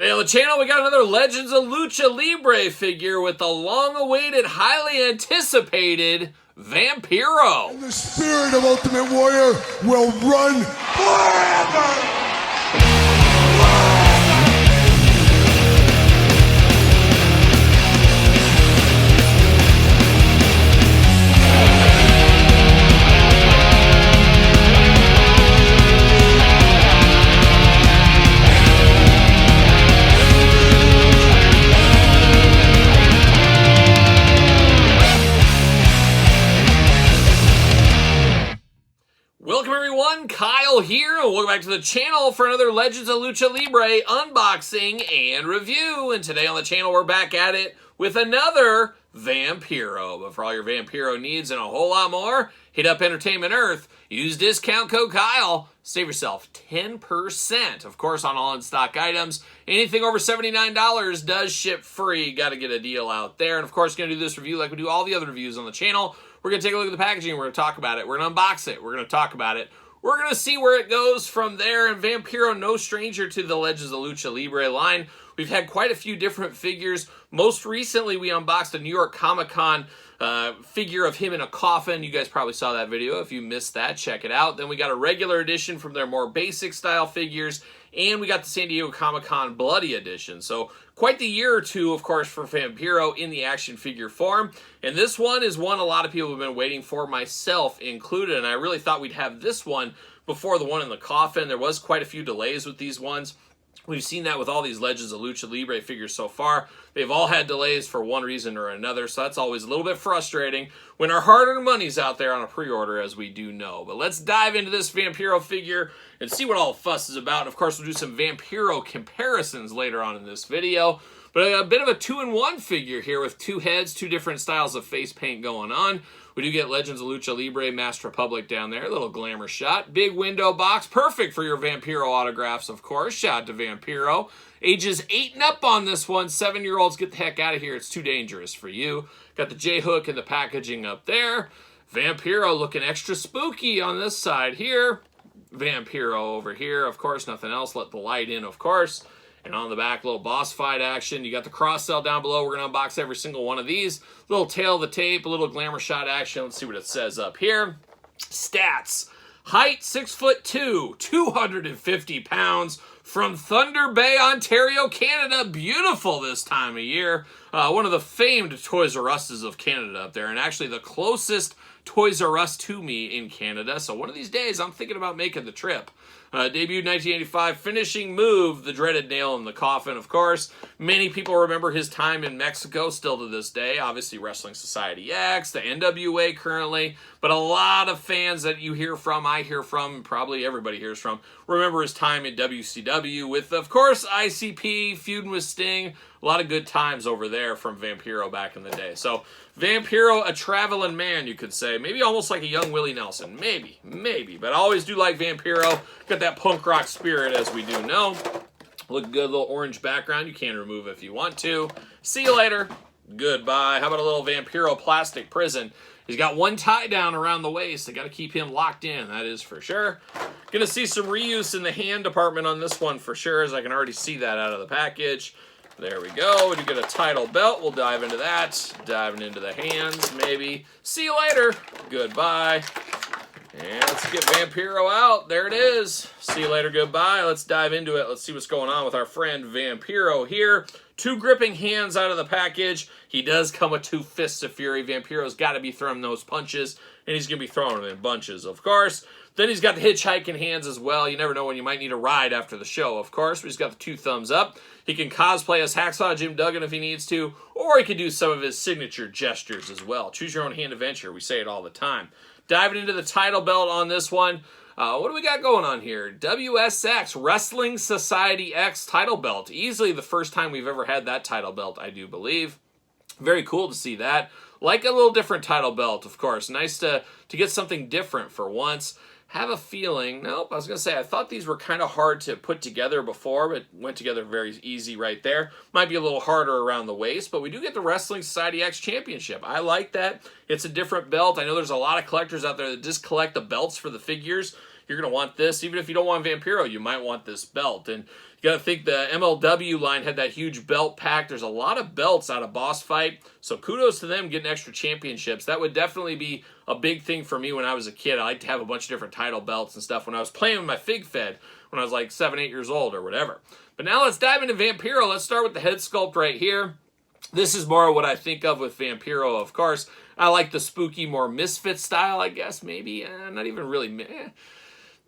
Hey, on the channel, we got another Legends of Lucha Libre figure with the long-awaited, highly anticipated Vampiro. And the spirit of Ultimate Warrior will run forever! Welcome everyone, Kyle here, and welcome back to the channel for another Legends of Lucha Libre unboxing and review. And today on the channel, we're back at it with another Vampiro. But for all your Vampiro needs and a whole lot more, hit up Entertainment Earth. Use discount code Kyle. Save yourself 10%, of course, on all in-stock items. Anything over $79 does ship free. Got to get a deal out there. And of course, going to do this review like we do all the other reviews on the channel. We're going to take a look at the packaging. We're going to talk about it. We're going to unbox it. We're going to talk about it. We're going to see where it goes from there. And Vampiro, no stranger to the Legends of Lucha Libre line. We've had quite a few different figures. Most recently, we unboxed a New York Comic-Con figure of him in a coffin. You guys probably saw that video. If you missed that, check it out. Then we got a regular edition from their more basic style figures. And we got the San Diego Comic-Con Bloody Edition. So quite the year or two, of course, for Vampiro in the action figure form. And this one is one a lot of people have been waiting for, myself included. And I really thought we'd have this one before the one in the coffin. There was quite a few delays with these ones. We've seen that with all these Legends of Lucha Libre figures so far. They've all had delays for one reason or another, so that's always a little bit frustrating when our hard-earned money's out there on a pre-order, as we do know. But let's dive into this Vampiro figure and see what all the fuss is about. And of course, we'll do some Vampiro comparisons later on in this video. But a bit of a two-in-one figure here with two heads, two different styles of face paint going on. We do get Legends of Lucha Libre, Masked Republic down there. A little glamour shot. Big window box. Perfect for your Vampiro autographs, of course. Shout out to Vampiro. Ages 8 and up on this one. 7-year-olds, get the heck out of here. It's too dangerous for you. Got the J-hook and the packaging up there. Vampiro looking extra spooky on this side here. Vampiro over here, of course. Nothing else. Let the light in, of course. And on the back, little boss fight action. You got the cross cell down below. We're going to unbox every single one of these. Little tail of the tape, a little glamour shot action. Let's see what it says up here. Stats. Height, 6'2", 250 pounds. From Thunder Bay, Ontario, Canada. Beautiful this time of year. One of the famed Toys R Us's of Canada up there. And actually the closest Toys R Us to me in Canada. So one of these days, I'm thinking about making the trip. Debuted 1985, finishing move, the dreaded nail in the coffin, of course. Many people remember his time in Mexico still to this day. Obviously, Wrestling Society X, the NWA currently. But a lot of fans that you hear from, I hear from, probably everybody hears from, remember his time in WCW with, of course, ICP, feuding with Sting. A lot of good times over there from Vampiro back in the day. So, Vampiro, a traveling man, you could say. Maybe almost like a young Willie Nelson. Maybe. But I always do like Vampiro. Got that punk rock spirit, as we do know. Look good, little orange background. You can remove if you want to. See you later. Goodbye. How about a little Vampiro plastic prison? He's got one tie down around the waist. They got to keep him locked in, that is for sure. Gonna see some reuse in the hand department on this one for sure, as I can already see that out of the package. There we go. We do get a title belt. We'll dive into that. Diving into the hands, maybe. See you later. Goodbye. And let's get Vampiro out. There it is. See you later. Goodbye. Let's dive into it. Let's see what's going on with our friend Vampiro here. Two gripping hands out of the package. He does come with two fists of fury. Vampiro's got to be throwing those punches, and he's going to be throwing them in bunches, of course. Then he's got the hitchhiking hands as well. You never know when you might need a ride after the show, of course. But he's got the two thumbs up. He can cosplay as Hacksaw Jim Duggan if he needs to, or he can do some of his signature gestures as well. Choose your own hand adventure. We say it all the time. Diving into the title belt on this one. What do we got going on here? WSX, Wrestling Society X title belt. Easily the first time we've ever had that title belt, I do believe. Very cool to see that. Like a little different title belt, of course. Nice to get something different for once. Have a feeling, nope, I was going to say, I thought these were kind of hard to put together before, but went together very easy right there. Might be a little harder around the waist, but we do get the Wrestling Society X Championship. I like that. It's a different belt. I know there's a lot of collectors out there that just collect the belts for the figures. you're going to want this. Even if you don't want Vampiro, you might want this belt. And you got to think the MLW line had that huge belt pack. There's a lot of belts out of Boss Fight, so kudos to them getting extra championships. That would definitely be a big thing for me when I was a kid. I liked to have a bunch of different title belts and stuff when I was playing with my Fig Fed when I was like 7, 8 years old or whatever. But now let's dive into Vampiro. Let's start with the head sculpt right here. This is more what I think of with Vampiro, of course. I like the spooky, more Misfit style, I guess, maybe. Not even really...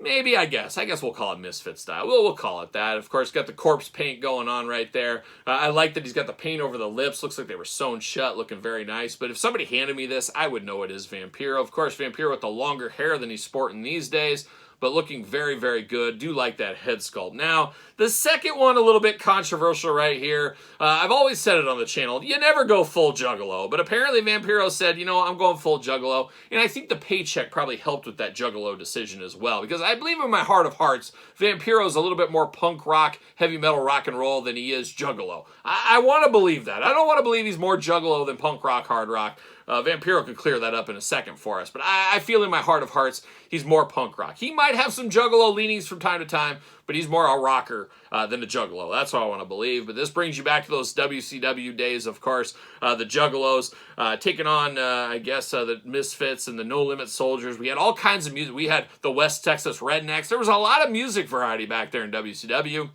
Maybe, I guess. I guess we'll call it Misfit style. We'll call it that. Of course, got the corpse paint going on right there. I like that he's got the paint over the lips. Looks like they were sewn shut, looking very nice. But if somebody handed me this, I would know it is Vampiro. Of course, Vampiro with the longer hair than he's sporting these days, but looking very, very good. Do like that head sculpt. Now, the second one, a little bit controversial right here. I've always said it on the channel. You never go full Juggalo. But apparently Vampiro said, you know, I'm going full Juggalo. And I think the paycheck probably helped with that Juggalo decision as well. Because I believe in my heart of hearts, Vampiro is a little bit more punk rock, heavy metal rock and roll than he is Juggalo. I want to believe that. I don't want to believe he's more Juggalo than punk rock, hard rock. Vampiro could clear that up in a second for us. But I feel in my heart of hearts, he's more punk rock. He might have some Juggalo leanings from time to time, but he's more a rocker than a Juggalo. That's what I want to believe. But this brings you back to those WCW days, of course. The Juggalos taking on, I guess, the Misfits and the No Limit Soldiers. We had all kinds of music. We had the West Texas Rednecks. There was a lot of music variety back there in WCW.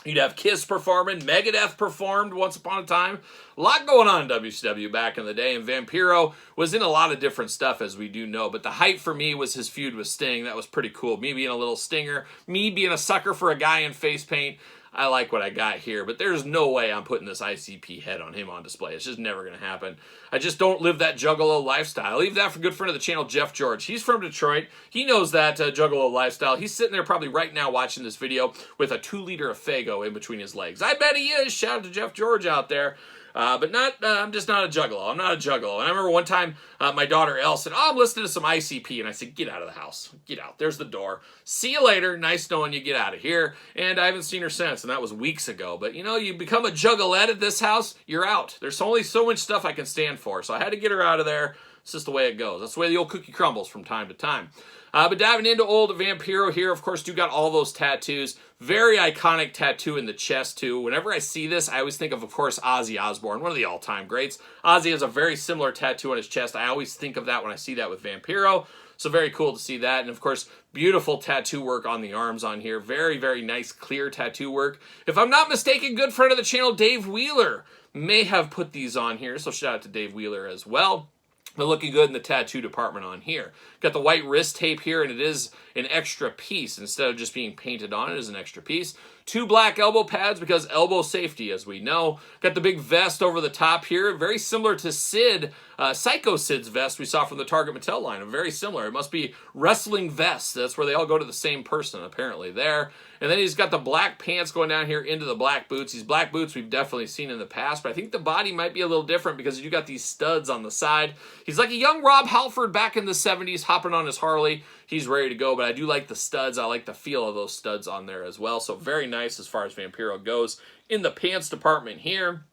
You'd have Kiss performing, Megadeth performed once upon a time. A lot going on in WCW back in the day, and Vampiro was in a lot of different stuff, as we do know. But the hype for me was his feud with Sting. That was pretty cool. Me being a little stinger, me being a sucker for a guy in face paint. I like what I got here, but there's no way I'm putting this ICP head on him on display. It's just never going to happen. I just don't live that Juggalo lifestyle. Leave that for good friend of the channel, Jeff George. He's from Detroit. He knows that Juggalo lifestyle. He's sitting there probably right now watching this video with a 2-liter of Faygo in between his legs. I bet he is. Shout out to Jeff George out there. But not, I'm just not a Juggalo. I'm not a Juggalo. And I remember one time my daughter Elle said, oh, I'm listening to some ICP. And I said, get out of the house. Get out. There's the door. See you later. Nice knowing you. Get out of here. And I haven't seen her since. And that was weeks ago. But, you know, you become a Juggalette at this house, you're out. There's only so much stuff I can stand for. So I had to get her out of there. It's just the way it goes. That's the way the old cookie crumbles from time to time. But diving into old Vampiro here, of course, do got all those tattoos. Very iconic tattoo in the chest, too. Whenever I see this, I always think of course, Ozzy Osbourne, one of the all-time greats. Ozzy has a very similar tattoo on his chest. I always think of that when I see that with Vampiro. So very cool to see that. And, of course, beautiful tattoo work on the arms on here. Very, very nice, clear tattoo work. If I'm not mistaken, good friend of the channel, Dave Wheeler, may have put these on here. So shout out to Dave Wheeler as well. But looking good in the tattoo department on here. Got the white wrist tape here, and it is an extra piece. Instead of just being painted on, it is an extra piece. 2 black elbow pads because elbow safety, as we know. Got the big vest over the top here. Very similar to Sid, Psycho Sid's vest we saw from the Target Mattel line. Very similar. It must be wrestling vests. That's where they all go to the same person, apparently, there. And then he's got the black pants going down here into the black boots. These black boots we've definitely seen in the past, but I think the body might be a little different because you got these studs on the side. He's like a young Rob Halford back in the 70s, hopping on his Harley. He's ready to go, but I do like the studs. I like the feel of those studs on there as well. So very nice as far as Vampiro goes. In the pants department here,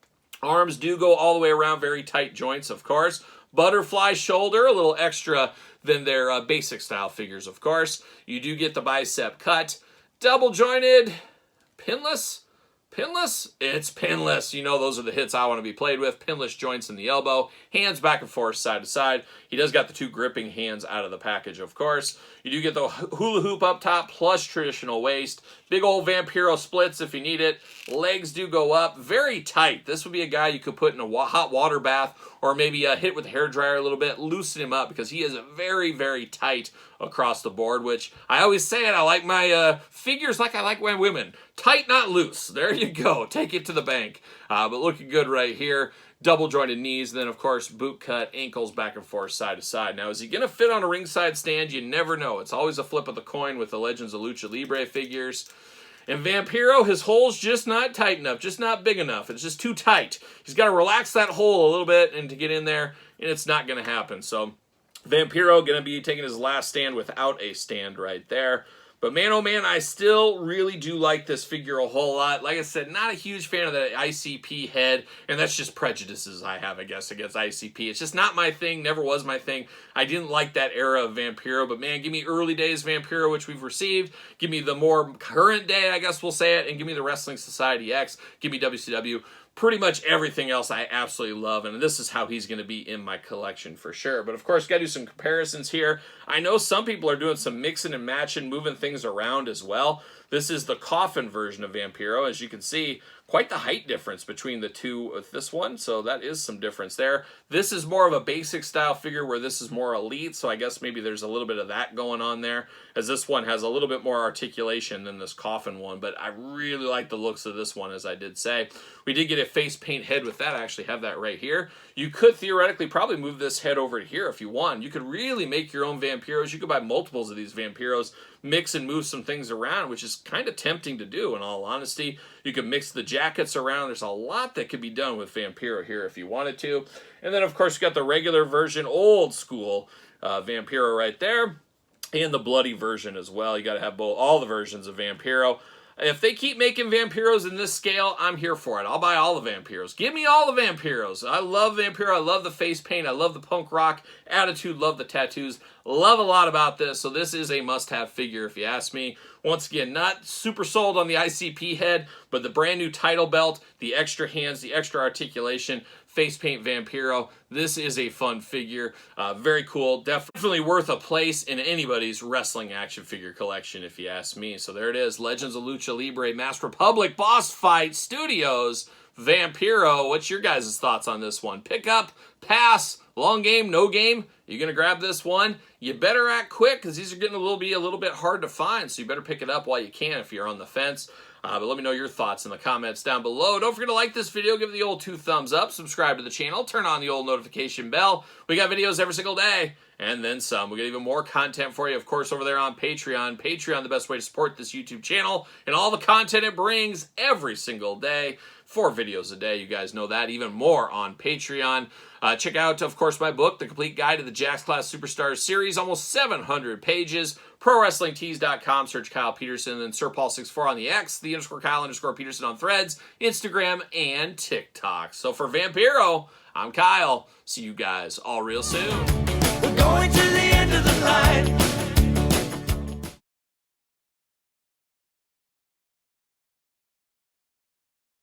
arms do go all the way around, very tight joints, of course. Butterfly shoulder, a little extra than their basic style figures, of course. You do get the bicep cut. Double jointed, pinless. Pinless? It's pinless. You know those are the hits I want to be played with. Pinless joints in the elbow. Hands back and forth, side to side. He does got the 2 gripping hands out of the package, of course. You do get the hula hoop up top, plus traditional waist. Big old Vampiro splits if you need it. Legs do go up. Very tight. This would be a guy you could put in a hot water bath or maybe hit with a hairdryer a little bit. Loosen him up because he is very, very tight across the board, which I always say it. I like my figures like I like my women. Tight, not loose. There you go. Take it to the bank. But looking good right here. Double jointed knees, and then of course boot cut, ankles back and forth, side to side. Now, is he going to fit on a ringside stand? You never know. It's always a flip of the coin with the Legends of Lucha Libre figures. And Vampiro, his hole's just not tight enough, just not big enough. It's just too tight. He's got to relax that hole a little bit and to get in there, and it's not going to happen. So Vampiro going to be taking his last stand without a stand right there. But man, oh man, I still really do like this figure a whole lot. Like I said, not a huge fan of the ICP head, and that's just prejudices I have, I guess, against ICP. It's just not my thing, never was my thing. I didn't like that era of Vampiro, but man, give me early days Vampiro, which we've received. Give me the more current day, I guess we'll say it, and give me the Wrestling Society X. Give me WCW. Pretty much everything else I absolutely love, and this is how he's going to be in my collection for sure. But of course, got to do some comparisons here. I know some people are doing some mixing and matching, moving things around as well. This is the coffin version of Vampiro. As you can see, quite the height difference between the two with this one, so that is some difference there. This is more of a basic style figure where this is more elite, so I guess maybe there's a little bit of that going on there, as this one has a little bit more articulation than this coffin one, but I really like the looks of this one, as I did say. We did get a face paint head with that. I actually have that right here. You could theoretically probably move this head over to here if you want. You could really make your own Vampiros. You could buy multiples of these Vampiros, mix and move some things around, which is kind of tempting to do, in all honesty. You could mix the jackets around. There's a lot that could be done with Vampiro here if you wanted to. And then, of course, you got the regular version, old school Vampiro right there, and the bloody version as well. You got to have all the versions of Vampiro. If they keep making Vampiros in this scale, I'm here for it. I'll buy all the Vampiros. Give me all the Vampiros. I love Vampiro. I love the face paint. I love the punk rock attitude. Love the tattoos. Love a lot about this. So this is a must-have figure if you ask me. Once again, not super sold on the ICP head, but the brand new title belt, the extra hands, the extra articulation, face paint Vampiro. This is a fun figure. Very cool. Definitely worth a place in anybody's wrestling action figure collection, if you ask me. So there it is. Legends of Lucha Libre, Masked Republic, Boss Fight Studios, Vampiro. What's your guys' thoughts on this one? Pick up, pass, long game, no game? You gonna grab this one? You better act quick, because these are getting a little bit hard to find, so you better pick it up while you can if you're on the fence. But let me know your thoughts in the comments down below. Don't forget to like this video, give it the old 2 thumbs up, subscribe to the channel, turn on the old notification bell. We got videos every single day, and then some. We got even more content for you, of course, over there on Patreon. Patreon, the best way to support this YouTube channel, and all the content it brings every single day. 4 videos a day, you guys know that. Even more on Patreon. Check out, of course, my book, The Complete Guide to the Jakks Class Superstars series, almost 700 pages. ProWrestlingTees.com, search Kyle Peterson, and then SirPaul64 on the X, the _Kyle_Peterson on Threads, Instagram, and TikTok. So for Vampiro, I'm Kyle. See you guys all real soon. We're going to leave.